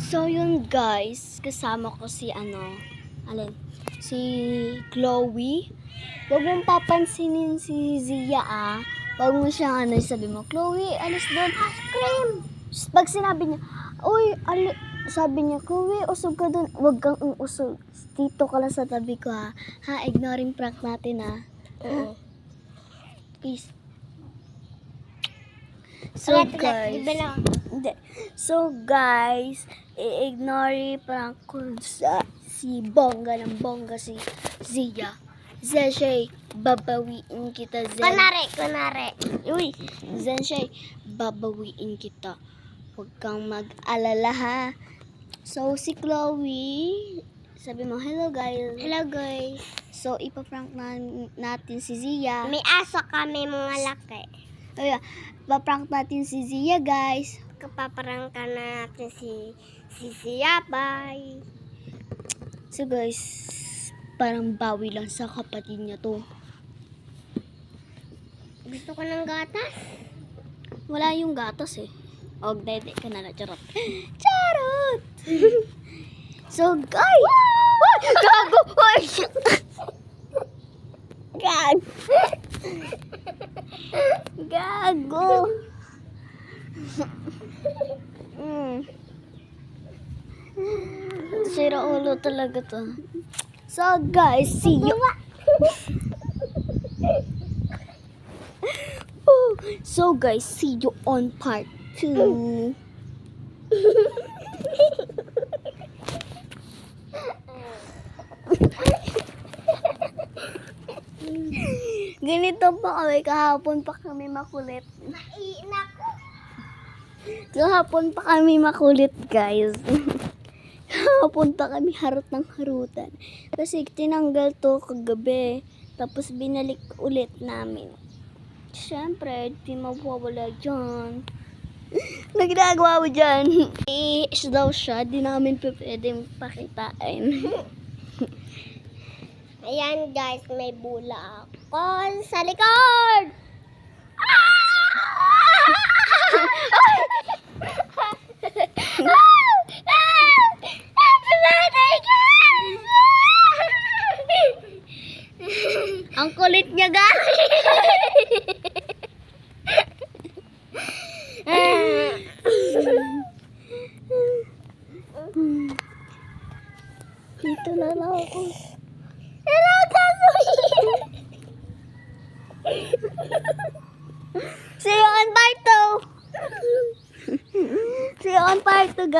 So yun guys, kasama ko si si Chloe. Huwag mong papansinin si Zia Huwag mo siyang sabi mo, Chloe, alis doon. Cream! Pag sinabi niya, uy, sabi niya, Chloe, usog ka doon. Huwag kang usog. Dito ka lang sa tabi ko ha. Ignoring prank natin ha. Peace. So guys, i-ignore prank ko sa si bongga ng bongga si Zia. Zenshay, babawiin kita, Zen. Kunare. Uy, Zenshay, babawiin kita. Huwag kang mag-alala ha. So, si Chloe, sabi mo, hello guys. Hello guys. So, ipaprank natin si Zia. May aso kami mga laki. Paprank natin si Zia guys. Kapaparangkan natin si Zia. Bye. So guys, parang bawi lang sa kapatid niya to. Gusto ko ng gatas? Wala yung gatas eh. Dede ka na charot. Charot! So guys, gago! Gago! Sira ulo talaga to. So guys, see you. So guys, see you on part 2. Ganito pa kami, kahapon pa kami makulit. Kahapon pa kami makulit guys. Kahapon pa kami harot ng harutan. Kasi tinanggal to kagabi. Tapos binalik ulit namin. Siyempre, di mawawala dyan. Nagdagawa mo dyan. I-ish daw siya. Di namin pwedeng pakitain. Ayan guys, may bula ako sa likod! Ang kulit niya guys! Dito na lang ako. See you on part 2! See you on part 2 guys!